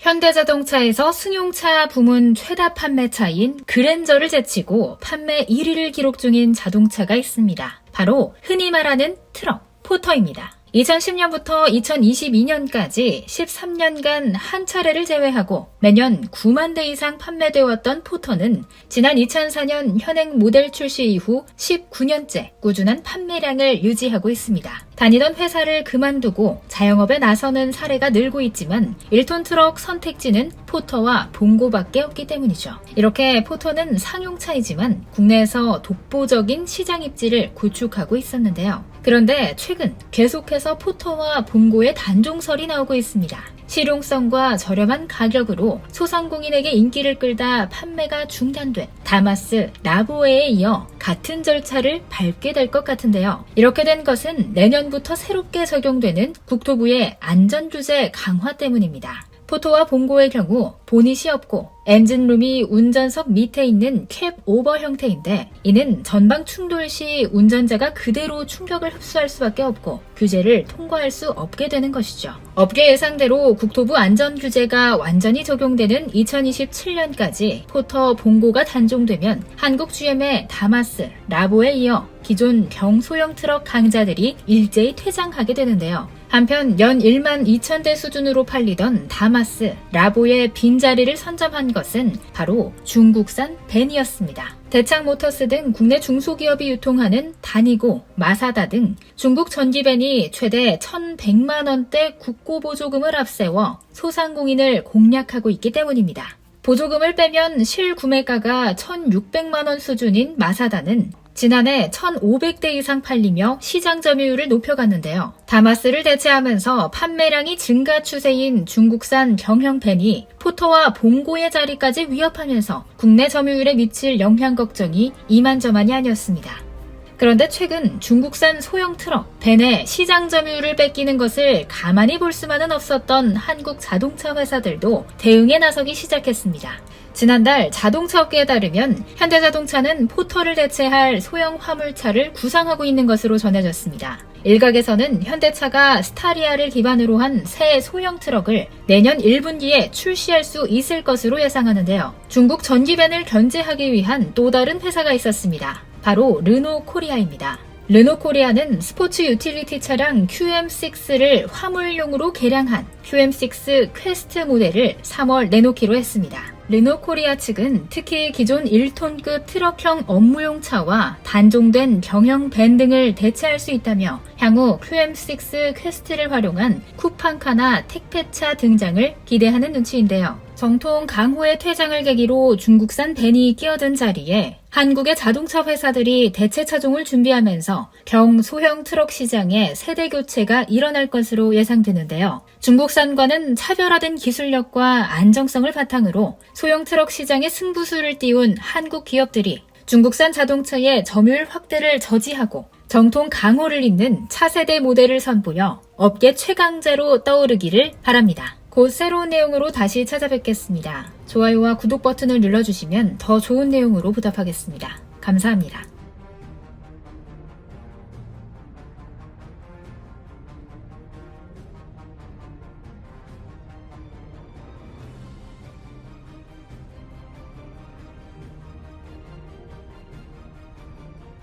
현대자동차에서 승용차 부문 최다 판매차인 그랜저를 제치고 판매 1위를 기록 중인 자동차가 있습니다. 바로 흔히 말하는 트럭, 포터입니다. 2010년부터 2022년까지 13년간 한 차례를 제외하고 매년 9만 대 이상 판매되어 왔던 포터는 지난 2004년 현행 모델 출시 이후 19년째 꾸준한 판매량을 유지하고 있습니다. 다니던 회사를 그만두고 자영업에 나서는 사례가 늘고 있지만 1톤 트럭 선택지는 포터와 봉고밖에 없기 때문이죠. 이렇게 포터는 상용차이지만 국내에서 독보적인 시장 입지를 구축하고 있었는데요. 그런데 최근 계속해서 포터와 봉고의 단종설이 나오고 있습니다. 실용성과 저렴한 가격으로 소상공인에게 인기를 끌다 판매가 중단된 다마스, 라보에에 이어 같은 절차를 밟게 될 것 같은데요. 이렇게 된 것은 내년부터 새롭게 적용되는 국토부의 안전규제 강화 때문입니다. 포터와 봉고의 경우 보닛이 없고 엔진룸이 운전석 밑에 있는 캡 오버 형태인데 이는 전방 충돌 시 운전자가 그대로 충격을 흡수할 수밖에 없고 규제를 통과할 수 없게 되는 것이죠. 업계 예상대로 국토부 안전규제가 완전히 적용되는 2027년까지 포터, 봉고가 단종되면 한국 GM의 다마스, 라보에 이어 기존 경소형 트럭 강자들이 일제히 퇴장하게 되는데요. 한편 연 1만 2천 대 수준으로 팔리던 다마스, 라보의 빈자리를 선점한 것은 바로 중국산 벤이었습니다. 대창 모터스 등 국내 중소기업이 유통하는 다니고, 마사다 등 중국 전기벤이 최대 1,100만 원대 국고보조금을 앞세워 소상공인을 공략하고 있기 때문입니다. 보조금을 빼면 실구매가가 1,600만 원 수준인 마사다는 지난해 1,500대 이상 팔리며 시장 점유율을 높여갔는데요. 다마스를 대체하면서 판매량이 증가 추세인 중국산 경형벤이 포터와 봉고의 자리까지 위협하면서 국내 점유율에 미칠 영향 걱정이 이만저만이 아니었습니다. 그런데 최근 중국산 소형 트럭, 벤의 시장 점유율을 뺏기는 것을 가만히 볼 수만은 없었던 한국 자동차 회사들도 대응에 나서기 시작했습니다. 지난달 자동차 업계에 따르면 현대자동차는 포터를 대체할 소형 화물차를 구상하고 있는 것으로 전해졌습니다. 일각에서는 현대차가 스타리아를 기반으로 한 새 소형 트럭을 내년 1분기에 출시할 수 있을 것으로 예상하는데요. 중국 전기벤을 견제하기 위한 또 다른 회사가 있었습니다. 바로 르노코리아입니다. 르노코리아는 스포츠 유틸리티 차량 QM6를 화물용으로 개량한 QM6 퀘스트 모델을 3월 내놓기로 했습니다. 르노코리아 측은 특히 기존 1톤급 트럭형 업무용 차와 단종된 경형 벤 등을 대체할 수 있다며 향후 QM6 퀘스트를 활용한 쿠팡카나 택배차 등장을 기대하는 눈치인데요. 정통 강호의 퇴장을 계기로 중국산 벤이 끼어든 자리에 한국의 자동차 회사들이 대체 차종을 준비하면서 경소형 트럭 시장의 세대 교체가 일어날 것으로 예상되는데요. 중국산과는 차별화된 기술력과 안정성을 바탕으로 소형 트럭 시장의 승부수를 띄운 한국 기업들이 중국산 자동차의 점유율 확대를 저지하고 정통 강호를 잇는 차세대 모델을 선보여 업계 최강자로 떠오르기를 바랍니다. 곧 새로운 내용으로 다시 찾아뵙겠습니다. 좋아요와 구독 버튼을 눌러주시면 더 좋은 내용으로 보답하겠습니다. 감사합니다.